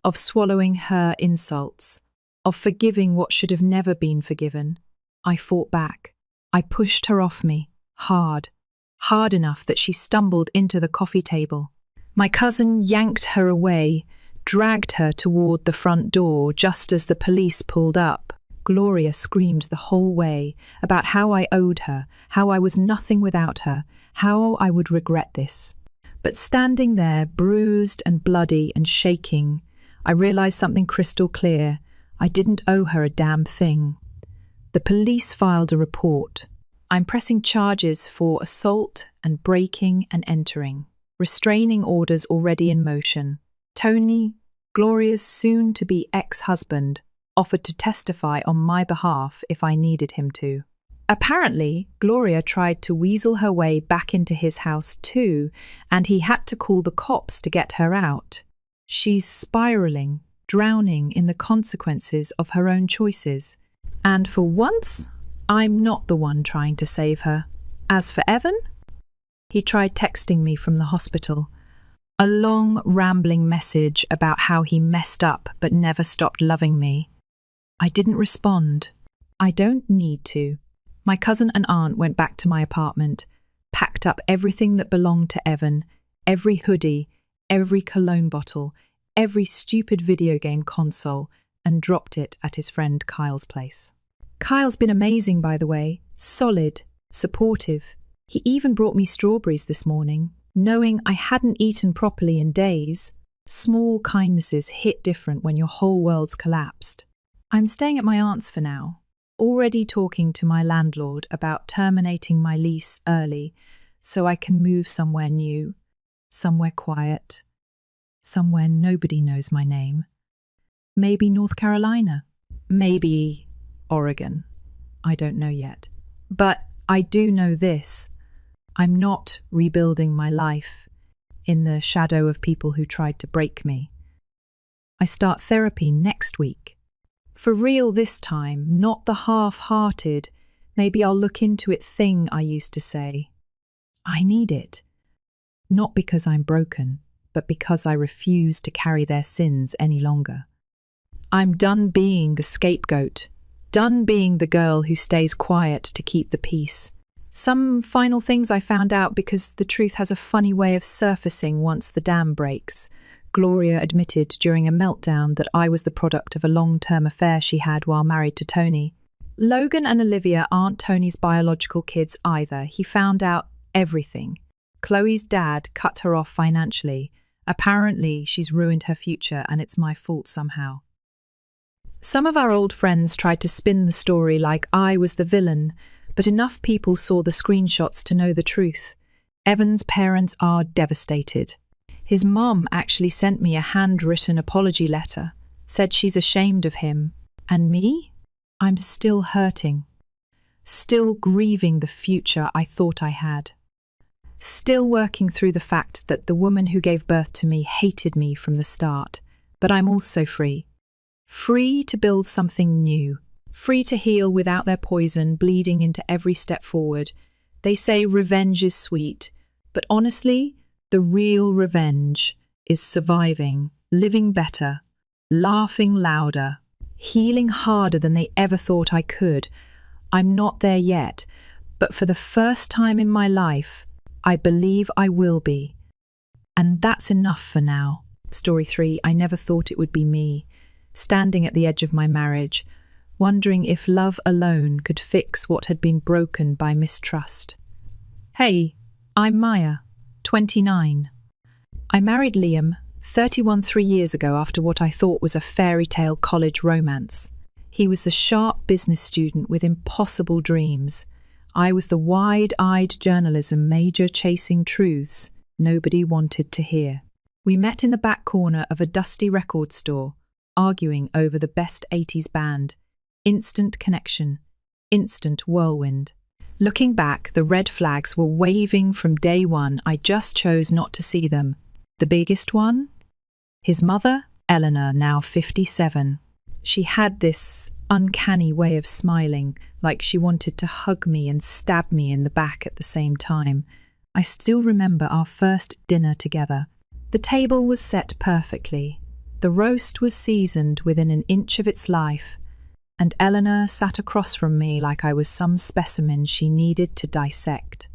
of swallowing her insults, of forgiving what should have never been forgiven. I fought back. I pushed her off me, hard enough that she stumbled into the coffee table. My cousin yanked her away, dragged her toward the front door just as the police pulled up. Gloria screamed the whole way about how I owed her, how I was nothing without her, how I would regret this. But standing there, bruised and bloody and shaking, I realized something crystal clear. I didn't owe her a damn thing. The police filed a report. I'm pressing charges for assault and breaking and entering. Restraining orders already in motion. Tony, Gloria's soon-to-be ex-husband, offered to testify on my behalf if I needed him to. Apparently, Gloria tried to weasel her way back into his house too, and he had to call the cops to get her out. She's spiraling, drowning in the consequences of her own choices. And for once, I'm not the one trying to save her. As for Evan, he tried texting me from the hospital. A long, rambling message about how he messed up but never stopped loving me. I didn't respond. I don't need to. My cousin and aunt went back to my apartment, packed up everything that belonged to Evan, every hoodie, every cologne bottle, every stupid video game console, and dropped it at his friend Kyle's place. Kyle's been amazing, by the way. Solid, supportive. He even brought me strawberries this morning, knowing I hadn't eaten properly in days. Small kindnesses hit different when your whole world's collapsed. I'm staying at my aunt's for now, already talking to my landlord about terminating my lease early so I can move somewhere new, somewhere quiet, somewhere nobody knows my name. Maybe North Carolina, maybe Oregon. I don't know yet. But I do know this. I'm not rebuilding my life in the shadow of people who tried to break me. I start therapy next week. For real this time, not the half-hearted, maybe I'll look into it thing I used to say. I need it. Not because I'm broken, but because I refuse to carry their sins any longer. I'm done being the scapegoat, done being the girl who stays quiet to keep the peace. Some final things I found out because the truth has a funny way of surfacing once the dam breaks. Gloria admitted during a meltdown that I was the product of a long-term affair she had while married to Tony. Logan and Olivia aren't Tony's biological kids either. He found out everything. Chloe's dad cut her off financially. Apparently, she's ruined her future and it's my fault somehow. Some of our old friends tried to spin the story like I was the villain, but enough people saw the screenshots to know the truth. Evan's parents are devastated. His mom actually sent me a handwritten apology letter, said she's ashamed of him. And me? I'm still hurting. Still grieving the future I thought I had. Still working through the fact that the woman who gave birth to me hated me from the start. But I'm also free. Free to build something new. Free to heal without their poison bleeding into every step forward. They say revenge is sweet, but honestly, the real revenge is surviving, living better, laughing louder, healing harder than they ever thought I could. I'm not there yet, but for the first time in my life, I believe I will be. And that's enough for now. Story 3, I never thought it would be me, standing at the edge of my marriage, wondering if love alone could fix what had been broken by mistrust. Hey, I'm Maya, 29. I married Liam, 31, 3 years ago after what I thought was a fairy tale college romance. He was the sharp business student with impossible dreams. I was the wide-eyed journalism major chasing truths nobody wanted to hear. We met in the back corner of a dusty record store, arguing over the best 80s band. Instant connection, instant whirlwind. Looking back, the red flags were waving from day one. I just chose not to see them. The biggest one? His mother, Eleanor, now 57. She had this uncanny way of smiling, like she wanted to hug me and stab me in the back at the same time. I still remember our first dinner together. The table was set perfectly. The roast was seasoned within an inch of its life, and Eleanor sat across from me like I was some specimen she needed to dissect.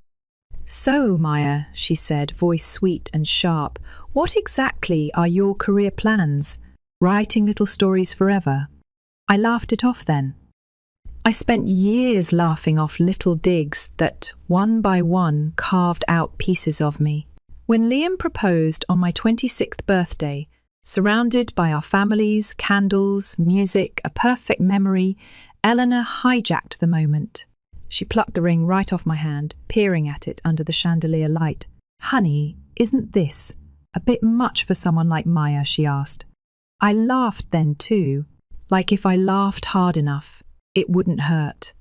"So, Maya," she said, voice sweet and sharp, "what exactly are your career plans? Writing little stories forever?" I laughed it off then. I spent years laughing off little digs that, one by one, carved out pieces of me. When Liam proposed on my 26th birthday, surrounded by our families, candles, music, a perfect memory, Eleanor hijacked the moment. She plucked the ring right off my hand, peering at it under the chandelier light. "Honey, isn't this a bit much for someone like Maya?" she asked. I laughed then too, like if I laughed hard enough, it wouldn't hurt.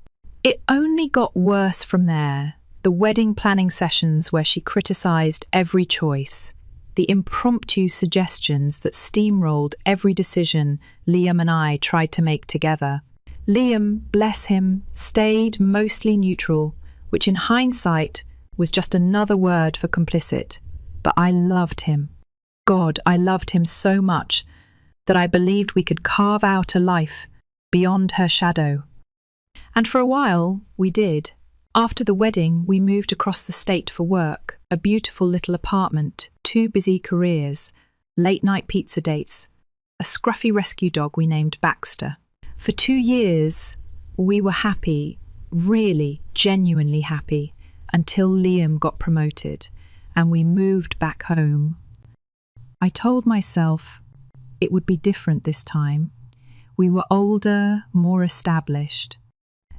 It only got worse from there. The wedding planning sessions where she criticised every choice. The impromptu suggestions that steamrolled every decision Liam and I tried to make together. Liam, bless him, stayed mostly neutral, which in hindsight was just another word for complicit. But I loved him. God, I loved him so much that I believed we could carve out a life beyond her shadow. And for a while, we did. After the wedding, we moved across the state for work, a beautiful little apartment, two busy careers, late-night pizza dates, a scruffy rescue dog we named Baxter. For 2 years, we were happy, really, genuinely happy, until Liam got promoted and we moved back home. I told myself it would be different this time. We were older, more established.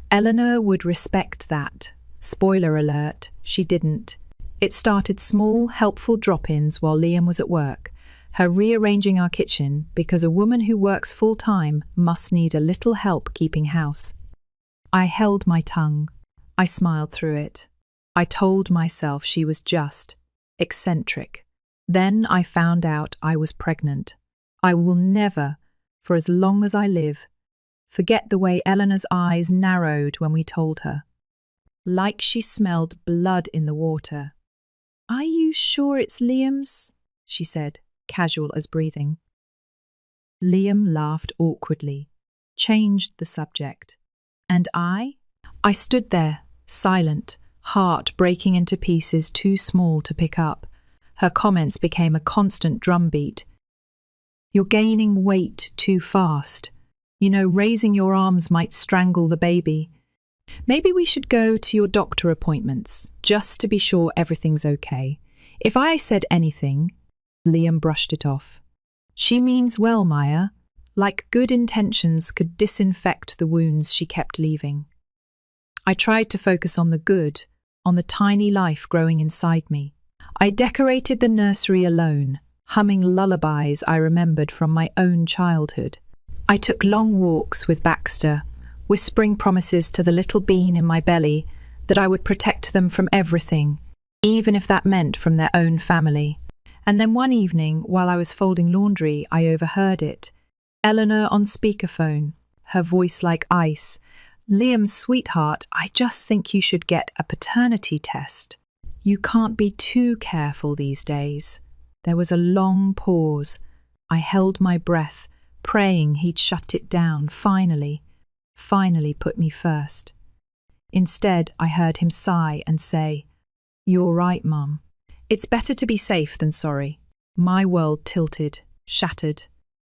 Eleanor would respect that. Spoiler alert, she didn't. It started small, helpful drop-ins while Liam was at work, her rearranging our kitchen because a woman who works full-time must need a little help keeping house. I held my tongue. I smiled through it. I told myself she was just eccentric. Then I found out I was pregnant. I will never, for as long as I live, forget the way Eleanor's eyes narrowed when we told her. Like she smelled blood in the water. "Are you sure it's Liam's?" she said, casual as breathing. Liam laughed awkwardly, changed the subject. And I stood there, silent, heart breaking into pieces too small to pick up. Her comments became a constant drumbeat. "You're gaining weight too fast. You know, raising your arms might strangle the baby. Maybe we should go to your doctor appointments, just to be sure everything's okay." If I said anything, Liam brushed it off. "She means well, Maya." Like good intentions could disinfect the wounds she kept leaving. I tried to focus on the good, on the tiny life growing inside me. I decorated the nursery alone, humming lullabies I remembered from my own childhood. I took long walks with Baxter, whispering promises to the little bean in my belly that I would protect them from everything, even if that meant from their own family. And then one evening, while I was folding laundry, I overheard it. Eleanor on speakerphone, her voice like ice. "Liam's sweetheart, I just think you should get a paternity test. You can't be too careful these days." There was a long pause. I held my breath, praying he'd shut it down, finally put me first. Instead, I heard him sigh and say, "You're right, Mum. It's better to be safe than sorry." My world tilted, shattered.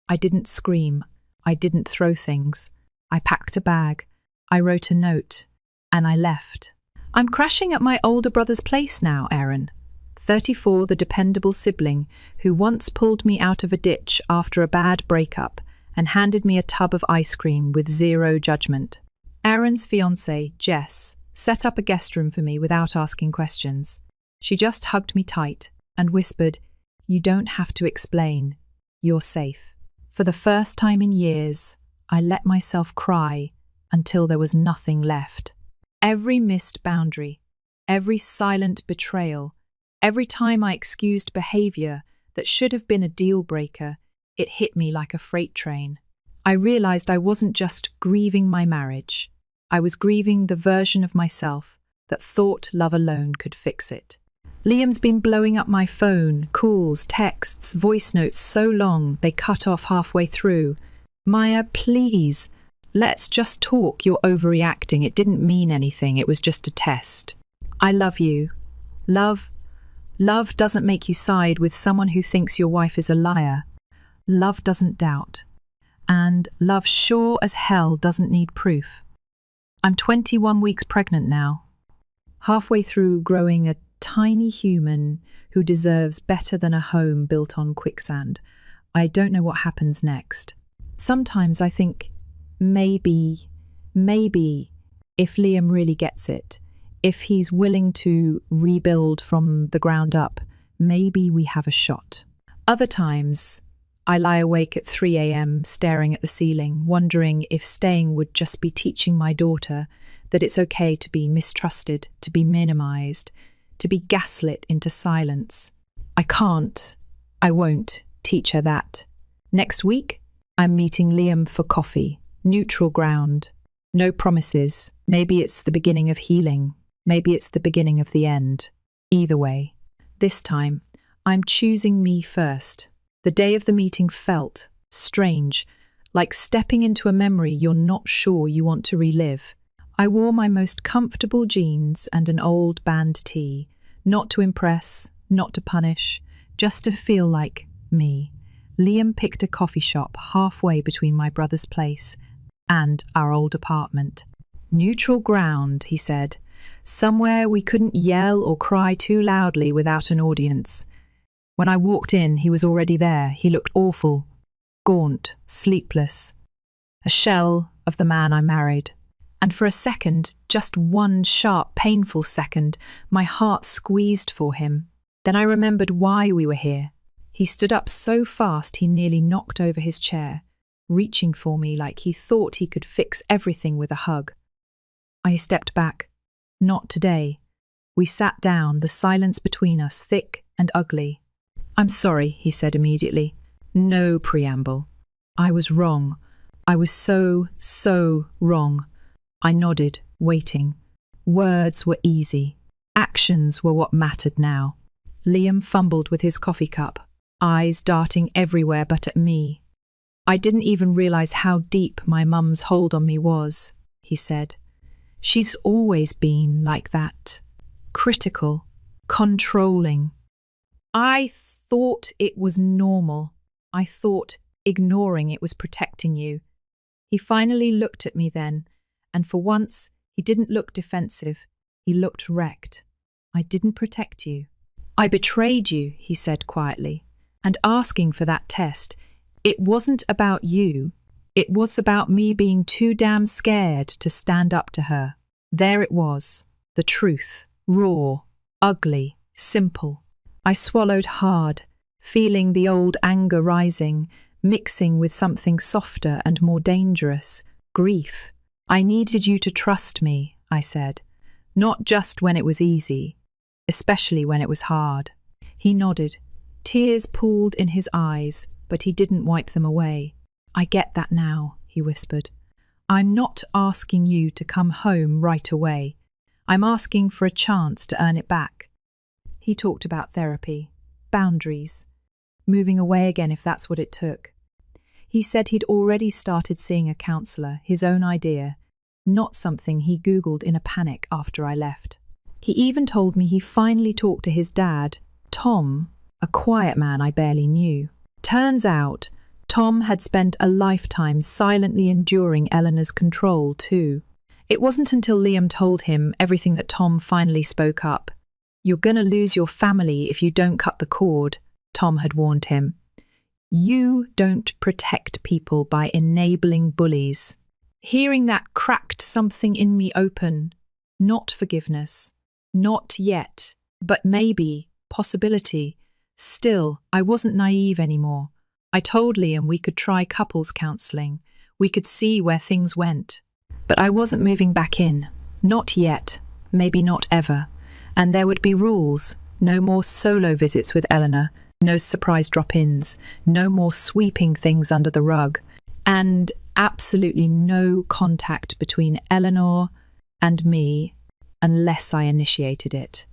I didn't scream. I didn't throw things. I packed a bag. I wrote a note. And I left. I'm crashing at my older brother's place now, Erin. 34, the dependable sibling who once pulled me out of a ditch after a bad breakup and handed me a tub of ice cream with zero judgment. Erin's fiancée, Jess, set up a guest room for me without asking questions. She just hugged me tight and whispered, "You don't have to explain. You're safe." For the first time in years, I let myself cry until there was nothing left. Every missed boundary, every silent betrayal, every time I excused behavior that should have been a deal breaker, it hit me like a freight train. I realized I wasn't just grieving my marriage. I was grieving the version of myself that thought love alone could fix it. Liam's been blowing up my phone, calls, texts, voice notes so long they cut off halfway through. "Maya, please, let's just talk. You're overreacting. It didn't mean anything. It was just a test. I love you. Love doesn't make you side with someone who thinks your wife is a liar. Love doesn't doubt. And love sure as hell doesn't need proof. I'm 21 weeks pregnant now, halfway through growing a tiny human who deserves better than a home built on quicksand. I don't know what happens next. Sometimes I think maybe, if Liam really gets it, if he's willing to rebuild from the ground up, maybe we have a shot. Other times, I lie awake at 3 a.m. staring at the ceiling, wondering if staying would just be teaching my daughter that it's okay to be mistrusted, to be minimized, to be gaslit into silence. I won't teach her that. Next week, I'm meeting Liam for coffee, neutral ground, no promises. Maybe it's the beginning of healing. Maybe it's the beginning of the end. Either way, this time, I'm choosing me first. The day of the meeting felt strange, like stepping into a memory you're not sure you want to relive. I wore my most comfortable jeans and an old band tee, not to impress, not to punish, just to feel like me. Liam picked a coffee shop halfway between my brother's place and our old apartment. Neutral ground, he said. Somewhere we couldn't yell or cry too loudly without an audience. When I walked in, he was already there. He looked awful, gaunt, sleepless. A shell of the man I married. And for a second, just one sharp, painful second, my heart squeezed for him. Then I remembered why we were here. He stood up so fast he nearly knocked over his chair, reaching for me like he thought he could fix everything with a hug. I stepped back. Not today. We sat down, the silence between us thick and ugly. "I'm sorry," he said immediately. No preamble. I was wrong. I was so wrong. I nodded, waiting. Words were easy. Actions were what mattered now. Liam fumbled with his coffee cup, eyes darting everywhere but at me. "I didn't even realize how deep my mum's hold on me was," he said. "She's always been like that. Critical, controlling. I thought it was normal. I thought ignoring it was protecting you." He finally looked at me then, and for once, he didn't look defensive. He looked wrecked. "I didn't protect you. I betrayed you," he said quietly. "And asking for that test, it wasn't about you. It was about me being too damn scared to stand up to her." There it was, the truth, raw, ugly, simple. I swallowed hard, feeling the old anger rising, mixing with something softer and more dangerous, grief. "I needed you to trust me," I said, "not just when it was easy, especially when it was hard." He nodded. Tears pooled in his eyes, but he didn't wipe them away. "I get that now," he whispered. "I'm not asking you to come home right away. I'm asking for a chance to earn it back." He talked about therapy, boundaries, moving away again if that's what it took. He said he'd already started seeing a counsellor, his own idea, not something he Googled in a panic after I left. He even told me he finally talked to his dad, Tom, a quiet man I barely knew. Turns out, Tom had spent a lifetime silently enduring Eleanor's control too. It wasn't until Liam told him everything that Tom finally spoke up. "You're gonna lose your family if you don't cut the cord," Tom had warned him. "You don't protect people by enabling bullies." Hearing that cracked something in me open. Not forgiveness. Not yet. But maybe. Possibility. Still, I wasn't naive anymore. I told Liam we could try couples counselling. We could see where things went. But I wasn't moving back in. Not yet. Maybe not ever. And there would be rules. No more solo visits with Eleanor. No surprise drop-ins. No more sweeping things under the rug. And absolutely no contact between Eleanor and me unless I initiated it.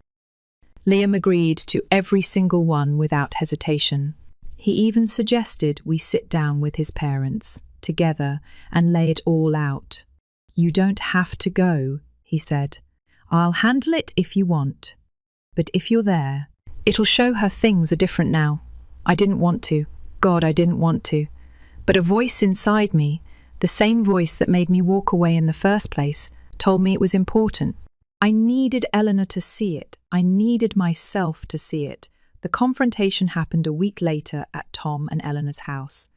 Liam agreed to every single one without hesitation. He even suggested we sit down with his parents, together, and lay it all out. "You don't have to go," he said. "I'll handle it if you want. But if you're there, it'll show her things are different now." I didn't want to. God, I didn't want to. But a voice inside me, the same voice that made me walk away in the first place, told me it was important. I needed Eleanor to see it. I needed myself to see it. The confrontation happened a week later at Tom and Eleanor's house.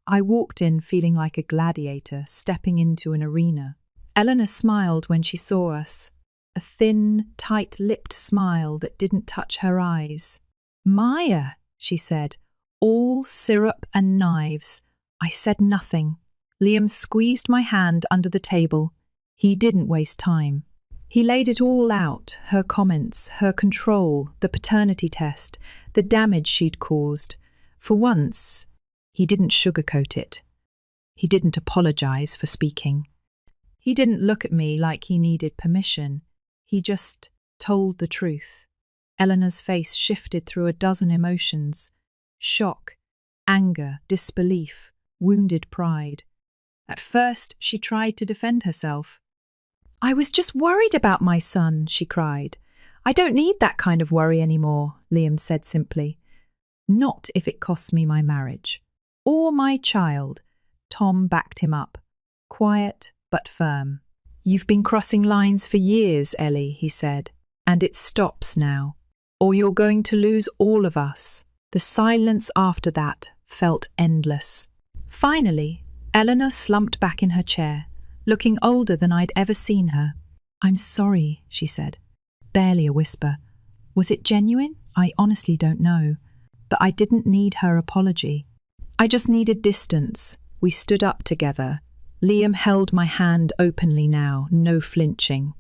I walked in feeling like a gladiator stepping into an arena. Eleanor smiled when she saw us, a thin, tight-lipped smile that didn't touch her eyes. "Maya," she said, "all syrup and knives." I said nothing. Liam squeezed my hand under the table. He didn't waste time. He laid it all out, her comments, her control, the paternity test, the damage she'd caused. For once, he didn't sugarcoat it. He didn't apologize for speaking. He didn't look at me like he needed permission. He just told the truth. Eleanor's face shifted through a dozen emotions. Shock, anger, disbelief, wounded pride. At first, she tried to defend herself. "I was just worried about my son," she cried. "I don't need that kind of worry anymore," Liam said simply. Not if it costs me my marriage. Or my child. Tom backed him up. Quiet but firm. You've been crossing lines for years, Ellie, he said, and it stops now. Or you're going to lose all of us. The silence after that felt endless. Finally, Eleanor slumped back in her chair, looking older than I'd ever seen her. I'm sorry, she said. Barely a whisper. Was it genuine? I honestly don't know. But I didn't need her apology. I just needed distance. We stood up together. Liam held my hand openly now, no flinching.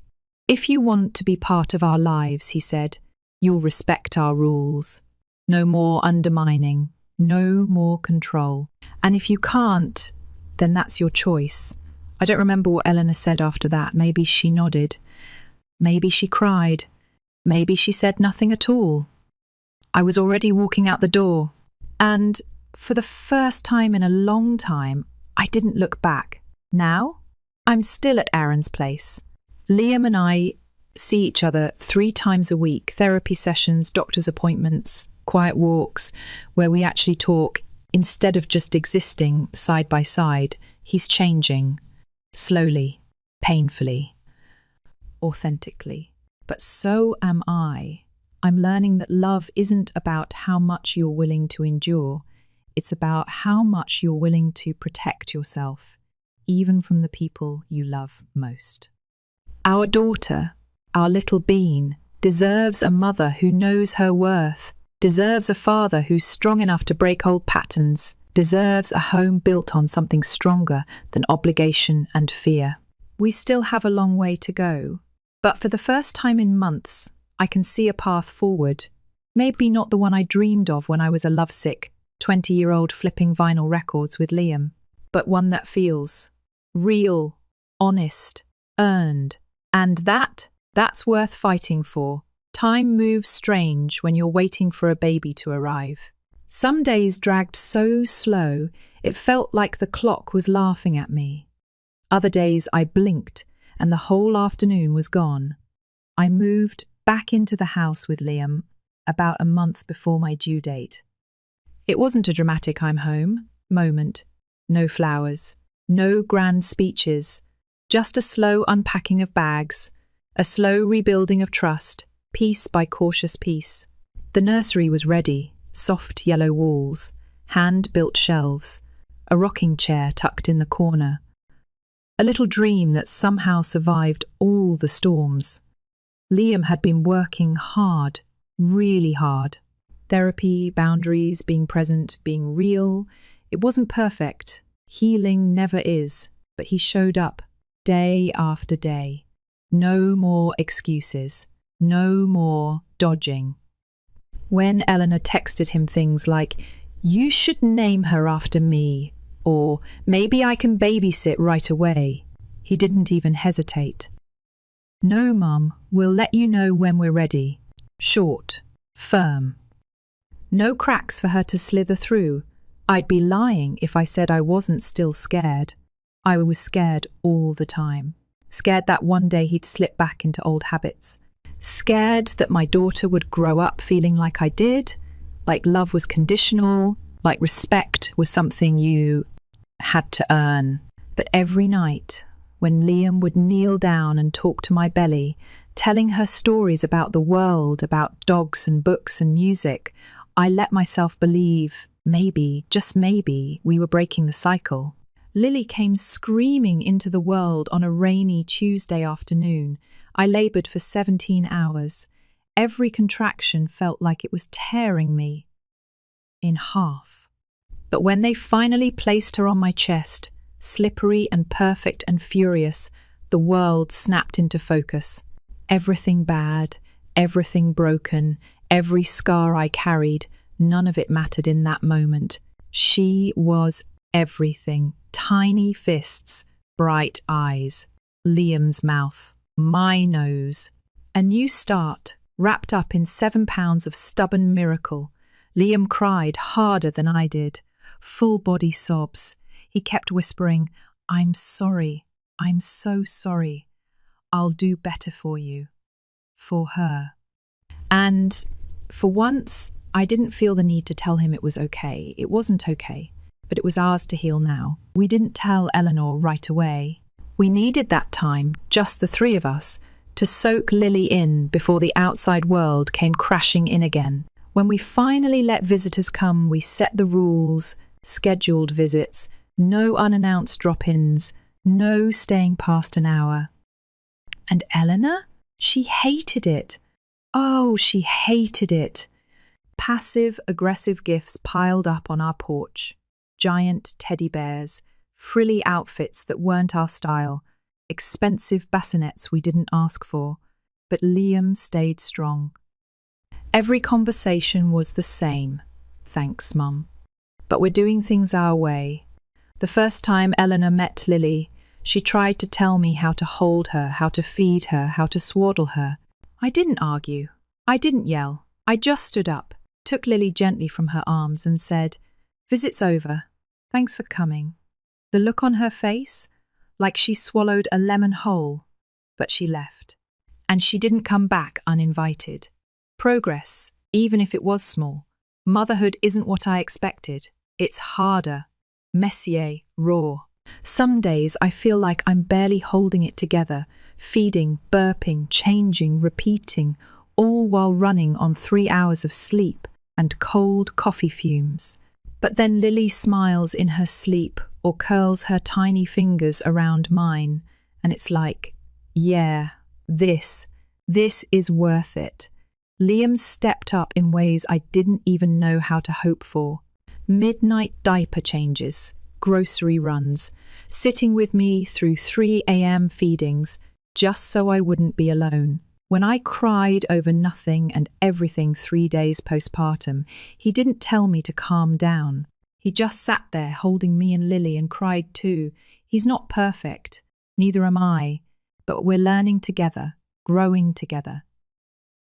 If you want to be part of our lives, he said, you'll respect our rules. No more undermining, no more control. And if you can't, then that's your choice. I don't remember what Eleanor said after that. Maybe she nodded. Maybe she cried. Maybe she said nothing at all. I was already walking out the door, and for the first time in a long time, I didn't look back. Now, I'm still at Aaron's place. Liam and I see each other 3 times a week, therapy sessions, doctor's appointments, quiet walks, where we actually talk instead of just existing side by side. He's changing, slowly, painfully, authentically. But so am I. I'm learning that love isn't about how much you're willing to endure. It's about how much you're willing to protect yourself, even from the people you love most. Our daughter, our little bean, deserves a mother who knows her worth, deserves a father who's strong enough to break old patterns, deserves a home built on something stronger than obligation and fear. We still have a long way to go, but for the first time in months, I can see a path forward. Maybe not the one I dreamed of when I was a lovesick 20-year-old flipping vinyl records with Liam, but one that feels real, honest, earned. And that's worth fighting for. Time moves strange when you're waiting for a baby to arrive. Some days dragged so slow, it felt like the clock was laughing at me. Other days I blinked and the whole afternoon was gone. I moved back into the house with Liam about a month before my due date. It wasn't a dramatic I'm home moment. No flowers, no grand speeches, just a slow unpacking of bags, a slow rebuilding of trust, piece by cautious piece. The nursery was ready, soft yellow walls, hand-built shelves, a rocking chair tucked in the corner. A little dream that somehow survived all the storms. Liam had been working hard, really hard. Therapy, boundaries, being present, being real. It wasn't perfect. Healing never is. But he showed up, day after day. No more excuses. No more dodging. When Eleanor texted him things like, "You should name her after me," or "Maybe I can babysit right away," he didn't even hesitate. "No, Mum, we'll let you know when we're ready." Short, firm. No cracks for her to slither through. I'd be lying if I said I wasn't still scared. I was scared all the time. Scared that one day he'd slip back into old habits. Scared that my daughter would grow up feeling like I did, like love was conditional, like respect was something you had to earn. But every night, when Liam would kneel down and talk to my belly, telling her stories about the world, about dogs and books and music, I let myself believe, maybe, just maybe, we were breaking the cycle. Lily came screaming into the world on a rainy Tuesday afternoon. I laboured for 17 hours. Every contraction felt like it was tearing me in half. But when they finally placed her on my chest, slippery and perfect and furious, the world snapped into focus. Everything bad, everything broken, every scar I carried, none of it mattered in that moment. She was everything. Tiny fists, bright eyes, Liam's mouth, my nose. A new start, wrapped up in 7 pounds of stubborn miracle. Liam cried harder than I did. Full body sobs. He kept whispering, "I'm sorry. I'm so sorry. I'll do better for you." For her. And for once, I didn't feel the need to tell him it was okay. It wasn't okay, but it was ours to heal now. We didn't tell Eleanor right away. We needed that time, just the three of us, to soak Lily in before the outside world came crashing in again. When we finally let visitors come, we set the rules, scheduled visits, no unannounced drop-ins, no staying past an hour. And Eleanor? She hated it. Oh, she hated it. Passive-aggressive gifts piled up on our porch. Giant teddy bears, frilly outfits that weren't our style, expensive bassinets we didn't ask for, but Liam stayed strong. Every conversation was the same. Thanks, Mum. But we're doing things our way. The first time Eleanor met Lily, she tried to tell me how to hold her, how to feed her, how to swaddle her. I didn't argue. I didn't yell. I just stood up, took Lily gently from her arms and said, "Visit's over. Thanks for coming." The look on her face, like she swallowed a lemon whole, but she left. And she didn't come back uninvited. Progress, even if it was small. Motherhood isn't what I expected. It's harder, messier, raw. Some days I feel like I'm barely holding it together, feeding, burping, changing, repeating, all while running on 3 hours of sleep and cold coffee fumes. But then Lily smiles in her sleep or curls her tiny fingers around mine, and it's like, yeah, this is worth it. Liam stepped up in ways I didn't even know how to hope for. Midnight diaper changes, grocery runs, sitting with me through 3 a.m. feedings, just so I wouldn't be alone. When I cried over nothing and everything 3 days postpartum, he didn't tell me to calm down. He just sat there holding me and Lily and cried too. He's not perfect, neither am I, but we're learning together, growing together.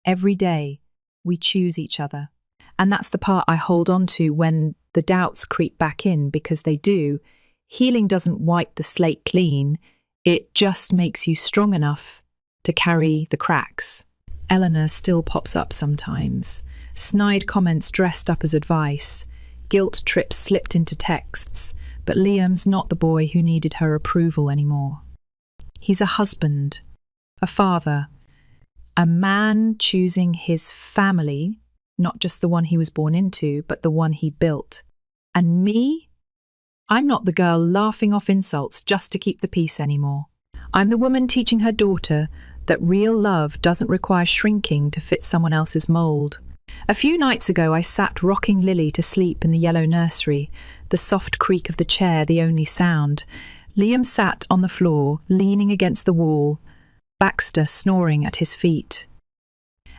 Every day, we choose each other. And that's the part I hold on to when the doubts creep back in, because they do. Healing doesn't wipe the slate clean. It just makes you strong enough to carry the cracks. Eleanor still pops up sometimes. Snide comments dressed up as advice. Guilt trips slipped into texts. But Liam's not the boy who needed her approval anymore. He's a husband, a father, a man choosing his family, not just the one he was born into, but the one he built. And me? I'm not the girl laughing off insults just to keep the peace anymore. I'm the woman teaching her daughter that real love doesn't require shrinking to fit someone else's mould. A few nights ago, I sat rocking Lily to sleep in the yellow nursery, the soft creak of the chair the only sound. Liam sat on the floor, leaning against the wall, Baxter snoring at his feet.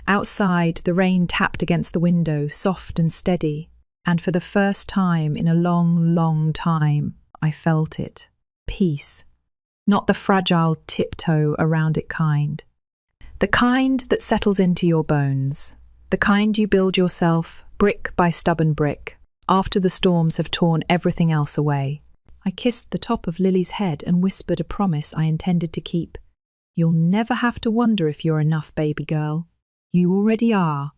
Outside, the rain tapped against the window, soft and steady, and for the first time in a long, long time, I felt it. Peace. Not the fragile tiptoe around it kind. The kind that settles into your bones. The kind you build yourself, brick by stubborn brick, after the storms have torn everything else away. I kissed the top of Lily's head and whispered a promise I intended to keep. You'll never have to wonder if you're enough, baby girl. You already are.